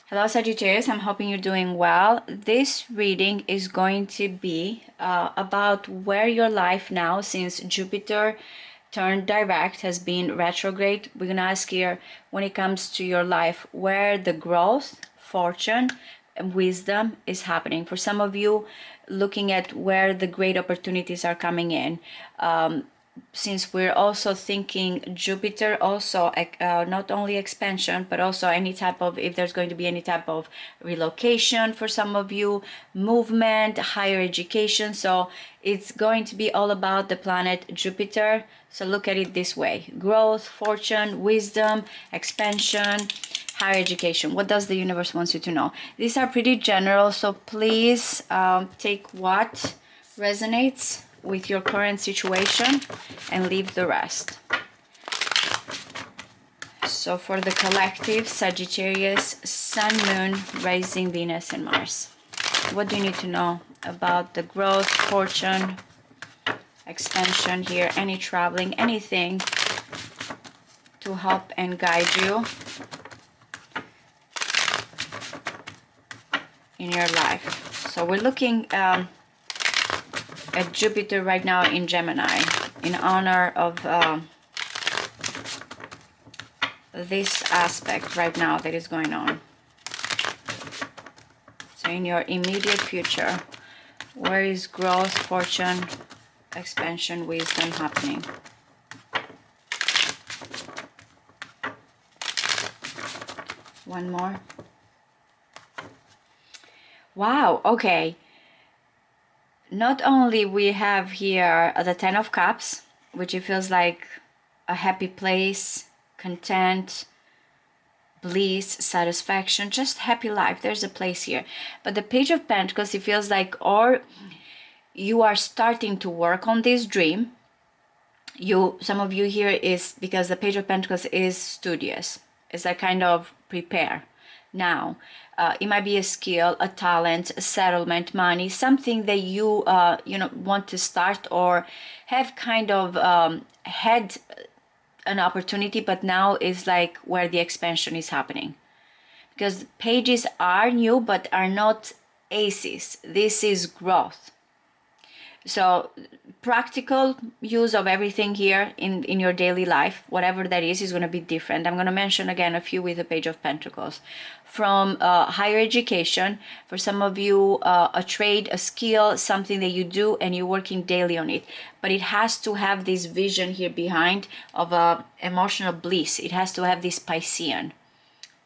Hello Sagittarius, I'm hoping you're doing well. This reading is going to be about where your life now, since Jupiter turned direct, has been retrograde. We're gonna ask here, when it comes to your life, where the growth, fortune, and wisdom is happening. For some of you, looking at where the great opportunities are coming in. Since we're also thinking Jupiter also not only expansion but also any type of, if there's going to be any type of relocation for some of you, movement, higher education. So it's going to be all about the planet Jupiter. So look at it this way: growth, fortune, wisdom, expansion, higher education. What does the universe wants you to know? These are pretty general, so please take what resonates with your current situation and leave the rest. So for the collective, Sagittarius, Sun, Moon, Rising, Venus, and Mars. What do you need to know about the growth, fortune, expansion here, any traveling, anything to help and guide you in your life? So we're looking at Jupiter right now in Gemini in honor of this aspect right now that is going on. So in your immediate future, where is growth, fortune, expansion, wisdom happening? One more. Wow, okay. Not only we have here the Ten of Cups, which it feels like a happy place, content, bliss, satisfaction, just happy life. There's a place here. But the Page of Pentacles, it feels like, or you are starting to work on this dream. Some of you here is because the Page of Pentacles is studious. It's like kind of prepare now. It might be a skill, a talent, a settlement, money, something that you want to start or have kind of had an opportunity, but now is like where the expansion is happening. Because pages are new but are not aces. This is growth. So practical use of everything here in your daily life, whatever that is going to be different. I'm going to mention again a few with the Page of Pentacles. From higher education, for some of you, a trade, a skill, something that you do and you're working daily on it. But it has to have this vision here behind of emotional bliss. It has to have this Piscean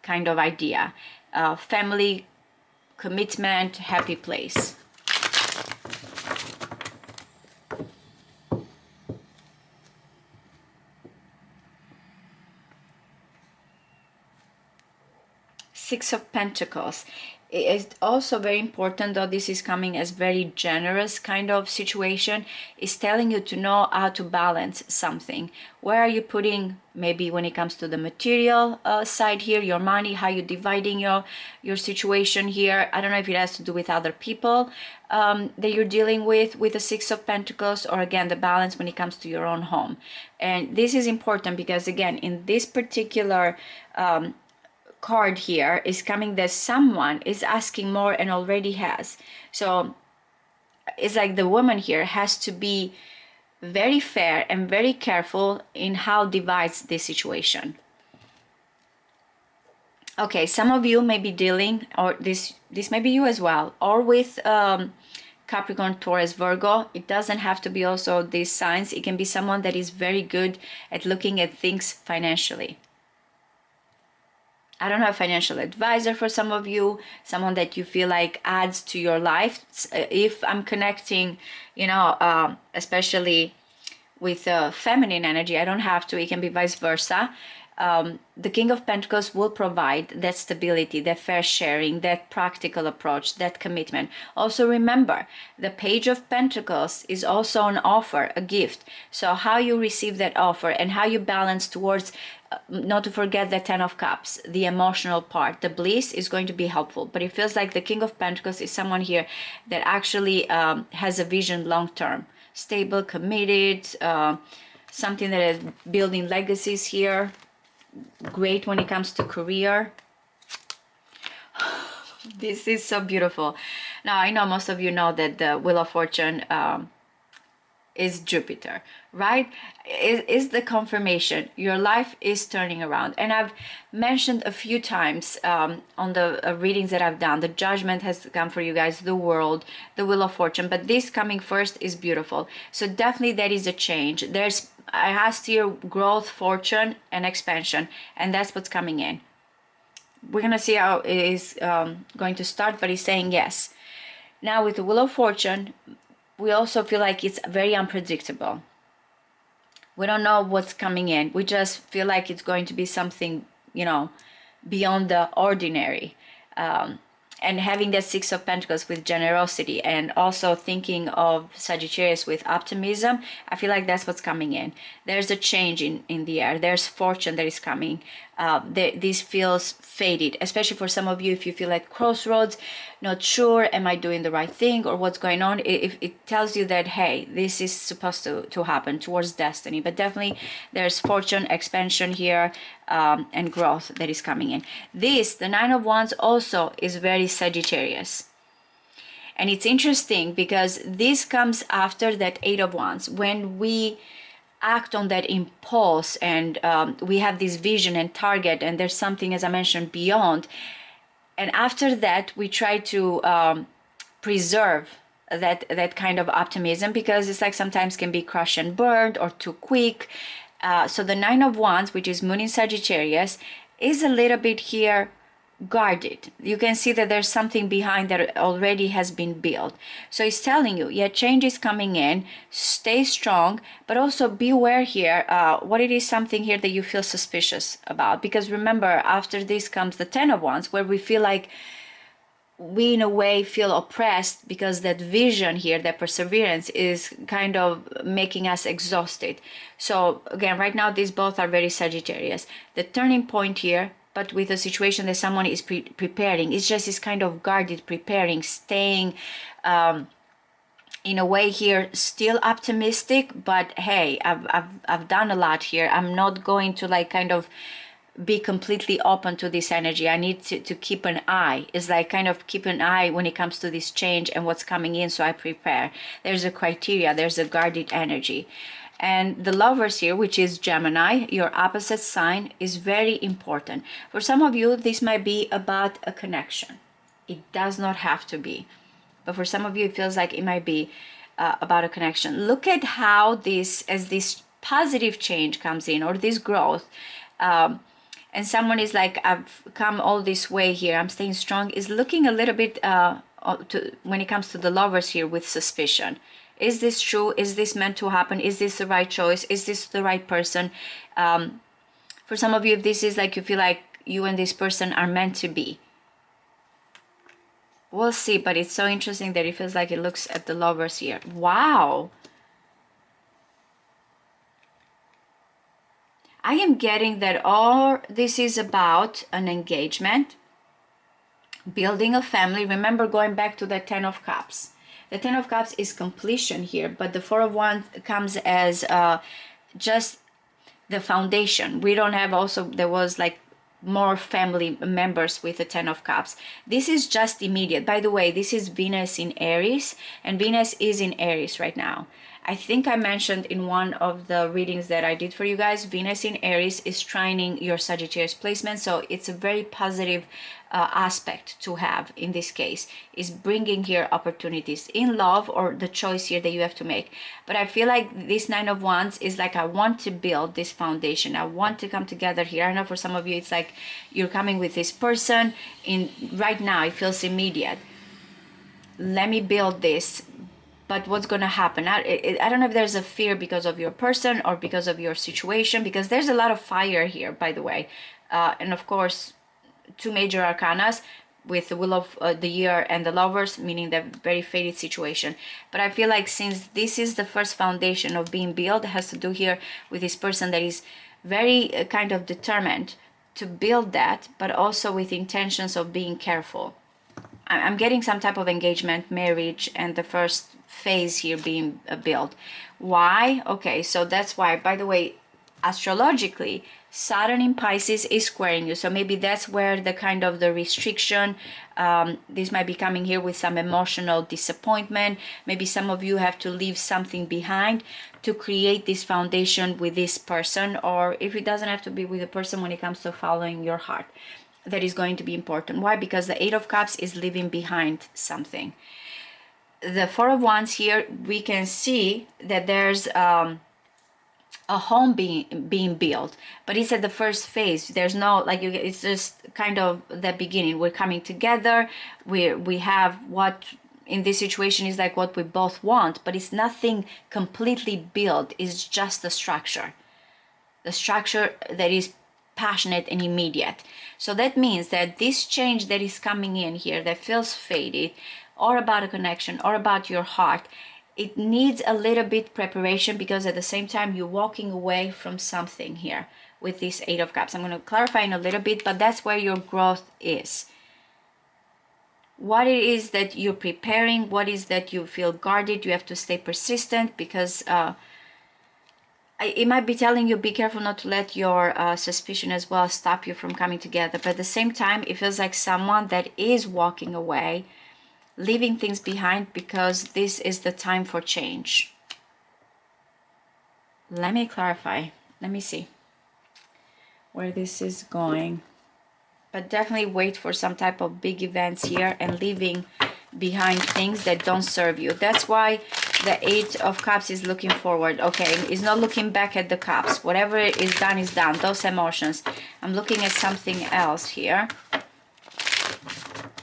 kind of idea. Family, commitment, happy place. Six of Pentacles. It's also very important, though this is coming as very generous kind of situation, is telling you to know how to balance something. Where are you putting, maybe when it comes to the material side here, your money, how you dividing your situation here. I don't know if it has to do with other people that you're dealing with the Six of Pentacles, or again the balance when it comes to your own home. And this is important because again in this particular card here is coming that someone is asking more and already has. So it's like the woman here has to be very fair and very careful in how divides this situation. Okay, some of you may be dealing, or this may be you as well, or with Capricorn, Taurus, Virgo. It doesn't have to be also these signs. It can be someone that is very good at looking at things financially. I don't know, a financial advisor for some of you, someone that you feel like adds to your life. If I'm connecting, especially with feminine energy, I don't have to, it can be vice versa. The King of Pentacles will provide that stability, that fair sharing, that practical approach, that commitment. Also remember, the Page of Pentacles is also an offer, a gift. So how you receive that offer and how you balance towards, not to forget the Ten of Cups, the emotional part, the bliss is going to be helpful. But it feels like the King of Pentacles is someone here that actually has a vision long term, stable, committed, something that is building legacies here. Great when it comes to career. This is so beautiful. Now, I know most of you know that the Wheel of Fortune is Jupiter, right? Is the confirmation your life is turning around. And I've mentioned a few times on the readings that I've done, the Judgment has come for you guys, the World, the Wheel of Fortune, but this coming first is beautiful. So definitely that is a change. I asked here growth, fortune, and expansion, and that's what's coming in. We're gonna see how it is going to start, but he's saying yes. Now with the Wheel of Fortune, we also feel like it's very unpredictable. We don't know what's coming in. We just feel like it's going to be something, beyond the ordinary. And having that Six of Pentacles with generosity, and also thinking of Sagittarius with optimism, I feel like that's what's coming in. There's a change in the air. There's fortune that is coming. This feels faded, especially for some of you if you feel like crossroads, not sure, am I doing the right thing or what's going on? It tells you that, hey, this is supposed to happen towards destiny. But definitely there's fortune, expansion here, and growth that is coming in. The Nine of Wands also is very Sagittarius. And it's interesting because this comes after that Eight of Wands. When we act on that impulse and we have this vision and target, and there's something, as I mentioned, beyond. And after that, we try to preserve that kind of optimism, because it's like sometimes can be crushed and burned or too quick. So the Nine of Wands, which is Moon in Sagittarius, is a little bit here guarded. You can see that there's something behind that already has been built. So it's telling you, yeah, change is coming in, stay strong, but also beware here. What it is something here that you feel suspicious about, because remember, after this comes the Ten of Wands, where we feel like we in a way feel oppressed because that vision here, that perseverance is kind of making us exhausted. So again, right now these both are very Sagittarius. The turning point here, but with a situation that someone is preparing, it's just this kind of guarded preparing, staying in a way here still optimistic, but hey, I've done a lot here. I'm not going to like kind of be completely open to this energy. I need to keep an eye. It's like kind of keep an eye when it comes to this change and what's coming in, so I prepare. There's a criteria, there's a guarded energy. And the Lovers here, which is Gemini, your opposite sign, is very important. For some of you, this might be about a connection. It does not have to be. But for some of you, it feels like it might be about a connection. Look at how as this positive change comes in, or this growth, and someone is like, I've come all this way here, I'm staying strong, is looking a little bit when it comes to the Lovers here with suspicion. Is this true? Is this meant to happen? Is this the right choice? Is this the right person? For some of you, if this is like you feel like you and this person are meant to be, we'll see. But it's so interesting that it feels like it looks at the Lovers here. Wow. I am getting that all this is about an engagement, building a family. Remember, going back to the Ten of Cups. The Ten of Cups is completion here, but the Four of Wands comes as just the foundation. We don't have also, there was like more family members with the Ten of Cups. This is just immediate. By the way, this is Venus in Aries, and Venus is in Aries right now. I think I mentioned in one of the readings that I did for you guys, Venus in Aries is trining your Sagittarius placement. So it's a very positive aspect to have in this case, is bringing here opportunities in love or the choice here that you have to make. But I feel like this Nine of Wands is like, I want to build this foundation. I want to come together here. I know for some of you, it's like you're coming with this person in right now. It feels immediate. Let me build this. But what's going to happen? I don't know if there's a fear because of your person or because of your situation, because there's a lot of fire here, by the way. And of course, two major arcanas with the Wheel of the Year and the Lovers, meaning the very faded situation. But I feel like since this is the first foundation of being built, it has to do here with this person that is very kind of determined to build that, but also with intentions of being careful. I'm getting some type of engagement, marriage, and the first phase here being built. Why? Okay, so that's why, by the way, astrologically, Saturn in Pisces is squaring you, so maybe that's where the kind of the restriction, this might be coming here with some emotional disappointment. Maybe some of you have to leave something behind to create this foundation with this person, or if it doesn't have to be with a person, when it comes to following your heart, that is going to be important. Why? Because the Eight of Cups is leaving behind something. The Four of Wands here, we can see that there's a home being built, but it's at the first phase. There's no like it's just kind of the beginning. We're coming together, we have what in this situation is like what we both want, but it's nothing completely built. It's just the structure that is passionate and immediate. So that means that this change that is coming in here that feels faded, or about a connection, or about your heart, it needs a little bit preparation, because at the same time you're walking away from something here with this Eight of Cups. I'm going to clarify in a little bit, but that's where your growth is. What it is that you're preparing, what is that you feel guarded, you have to stay persistent, because it might be telling you be careful not to let your suspicion as well stop you from coming together. But at the same time, it feels like someone that is walking away, leaving things behind, because this is the time for change. Let me clarify. Let me see where this is going. But definitely wait for some type of big events here, and leaving behind things that don't serve you. That's why the Eight of Cups is looking forward. Okay, it's not looking back at the cups. Whatever is done is done. Those emotions. I'm looking at something else here,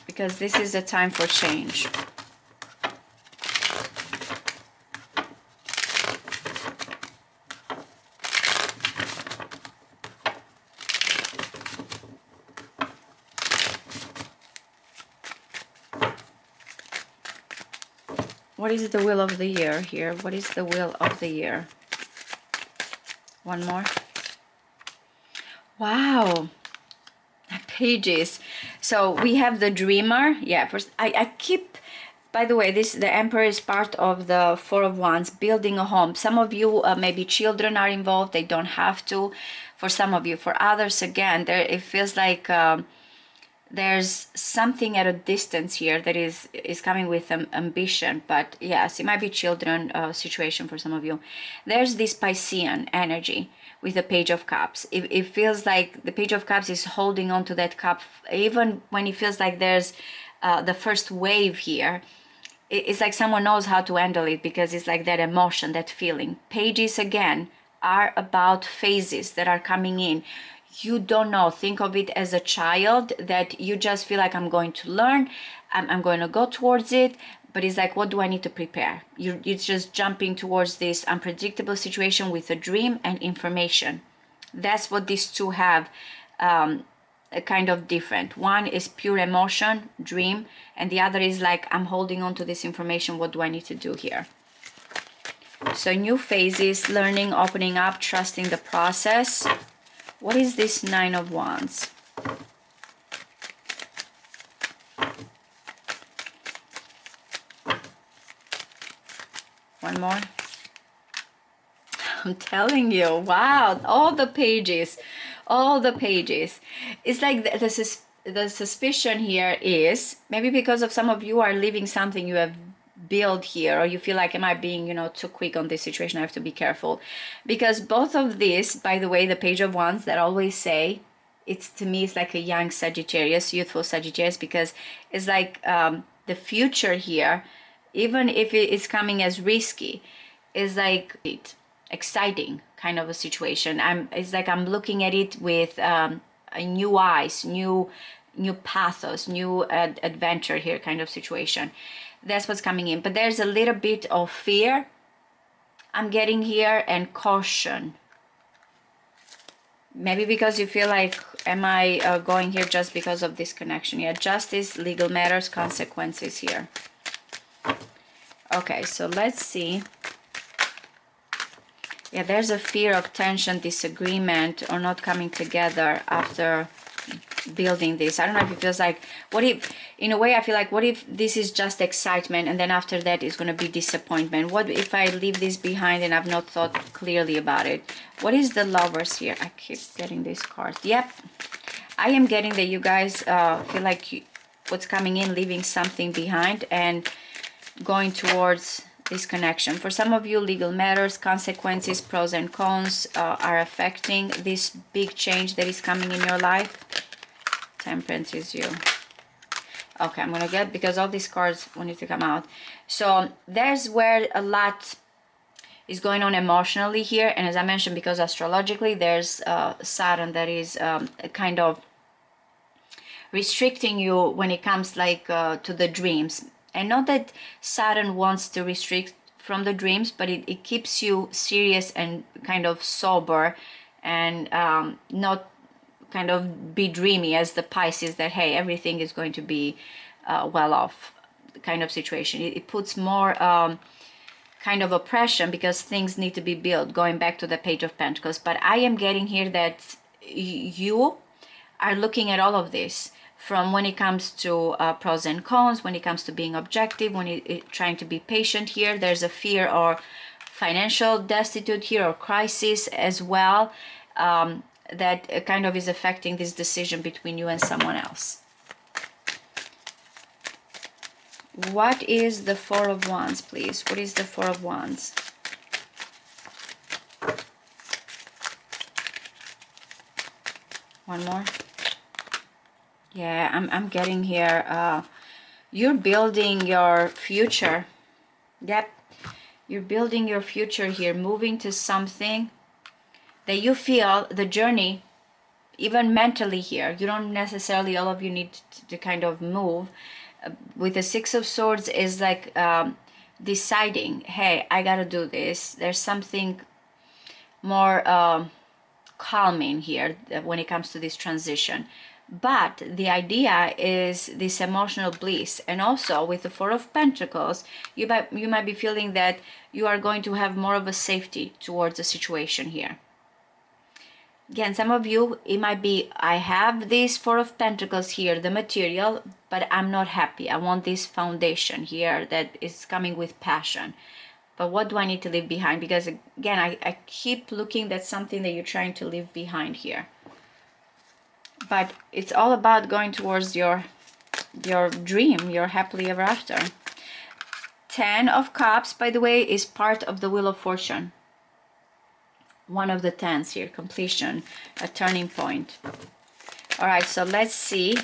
because this is a time for change. What is the wheel of the year here? What is the wheel of the year? One more. Wow. Pages. So we have the dreamer. Yeah, first I keep, by the way, this the Emperor is part of the Four of Wands, building a home. Some of you maybe children are involved. They don't have to. For some of you, for others, again, there it feels like there's something at a distance here that is coming with ambition. But yes, it might be children situation for some of you. There's this Piscean energy with the Page of Cups. It feels like the Page of Cups is holding on to that cup, even when it feels like there's the first wave here. It's like someone knows how to handle it, because it's like that emotion, that feeling. Pages, again, are about phases that are coming in. You don't know. Think of it as a child that you just feel like, I'm going to learn, I'm going to go towards it, but it's like, what do I need to prepare? You're just jumping towards this unpredictable situation with a dream and information. That's what these two have, a kind of different. One is pure emotion, dream, and the other is like, I'm holding on to this information. What do I need to do here? So new phases, learning, opening up, trusting the process. What is this Nine of Wands? One more. I'm telling you, wow, all the pages. It's like the suspicion here is, maybe because of some of you are leaving something you have build here, or you feel like, am I being too quick on this situation? I have to be careful, because both of these, by the way, the Page of Wands, that always say, it's, to me, it's like a young Sagittarius, youthful Sagittarius, because it's like the future here, even if it is coming as risky, is like exciting kind of a situation. It's like I'm looking at it with new eyes, new pathos, new adventure here kind of situation. That's what's coming in. But there's a little bit of fear I'm getting here, and caution. Maybe because you feel like, am I going here just because of this connection? Yeah, justice, legal matters, consequences here. Okay, so let's see. Yeah, there's a fear of tension, disagreement, or not coming together after building this. I don't know if it feels like, what if, in a way I feel like, what if this is just excitement and then after that is going to be disappointment? What if I leave this behind and I've not thought clearly about it? What is the Lovers here? I keep getting this card. Yep, I am getting that you guys feel like what's coming in, leaving something behind and going towards this connection. For some of you, legal matters, consequences, pros and cons are affecting this big change that is coming in your life. Temperance is you. Okay, I'm gonna get, because all these cards need to come out. So there's where a lot is going on emotionally here, and as I mentioned, because astrologically there's Saturn that is kind of restricting you when it comes like to the dreams. And not that Saturn wants to restrict from the dreams, but it keeps you serious and kind of sober, and not kind of be dreamy as the Pisces that, hey, everything is going to be well off kind of situation. It puts more kind of oppression because things need to be built, going back to the Page of Pentacles. But I am getting here that you are looking at all of this from when it comes to pros and cons, when it comes to being objective, when trying to be patient here. There's a fear or financial destitute here, or crisis as well, that kind of is affecting this decision between you and someone else. What is the Four of Wands, please? What is the Four of Wands? One more. Yeah, I'm getting here. You're building your future. Yep. You're building your future here, moving to something that you feel the journey, even mentally here. You don't necessarily, all of you need to kind of move. With the Six of Swords is like deciding, hey, I gotta do this. There's something more calming here when it comes to this transition. But the idea is this emotional bliss. And also with the Four of Pentacles, you might be feeling that you are going to have more of a safety towards the situation here. Again, some of you, it might be, I have this Four of Pentacles here, the material, but I'm not happy. I want this foundation here that is coming with passion. But what do I need to leave behind? Because again, I keep looking at something that you're trying to leave behind here. But it's all about going towards your dream, your happily ever after. 10 of Cups, by the way, is part of the Wheel of Fortune. One of the 10s here, completion, a turning point. All right, so let's see.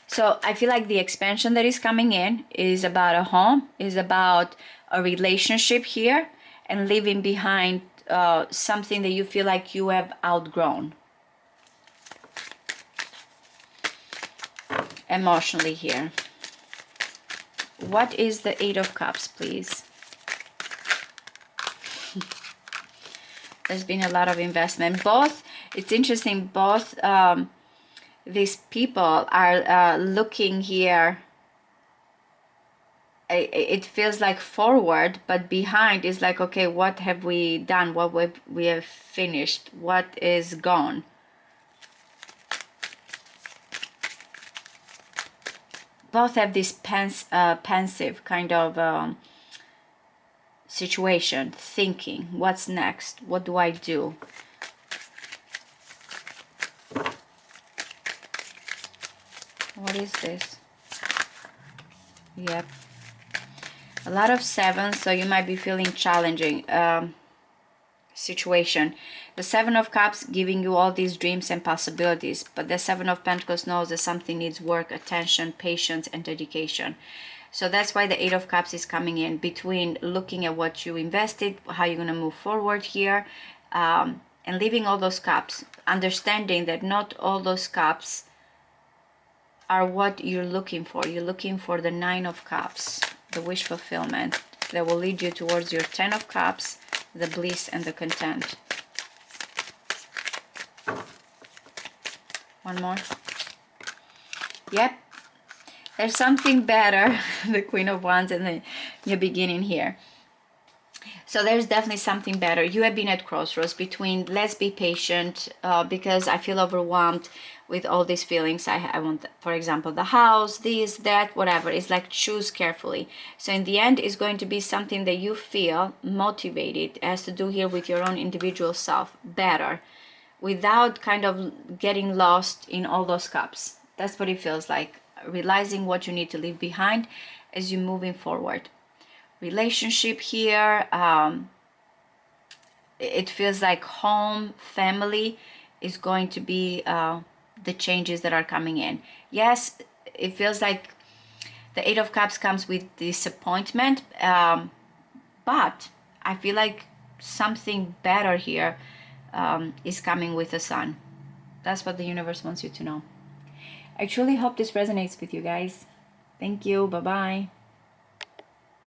So I feel like the expansion that is coming in is about a home, is about a relationship here, and leaving behind something that you feel like you have outgrown. Emotionally here. What is the Eight of Cups, please? There's been a lot of investment. Both, it's interesting, both these people are looking here. It feels like forward, but behind is like, okay, what have we done? What we have finished? What is gone? Both have this pensive kind of situation, thinking, what's next? What do I do? What is this? Yep. A lot of sevens, so you might be feeling challenging situation. The Seven of Cups giving you all these dreams and possibilities, but the Seven of Pentacles knows that something needs work, attention, patience, and dedication. So that's why the Eight of Cups is coming in, between looking at what you invested, how you're going to move forward here, and leaving all those cups, understanding that not all those cups are what you're looking for. You're looking for the Nine of Cups, the wish fulfillment that will lead you towards your 10 of Cups, the bliss and the content. One more. Yep. There's something better, the Queen of Wands, and the new beginning here. So there's definitely something better. You have been at crossroads between let's be patient because I feel overwhelmed with all these feelings. I want, for example, the house, this, that, whatever. It's like choose carefully. So in the end, it's going to be something that you feel motivated. It has to do here with your own individual self better, without kind of getting lost in all those cups. That's what it feels like. Realizing what you need to leave behind as you're moving forward. Relationship here, it feels like home, family is going to be the changes that are coming in. Yes, it feels like the Eight of Cups comes with disappointment, but I feel like something better here is coming with the Sun. That's what the universe wants you to know. I truly hope this resonates with you guys. Thank you. Bye bye.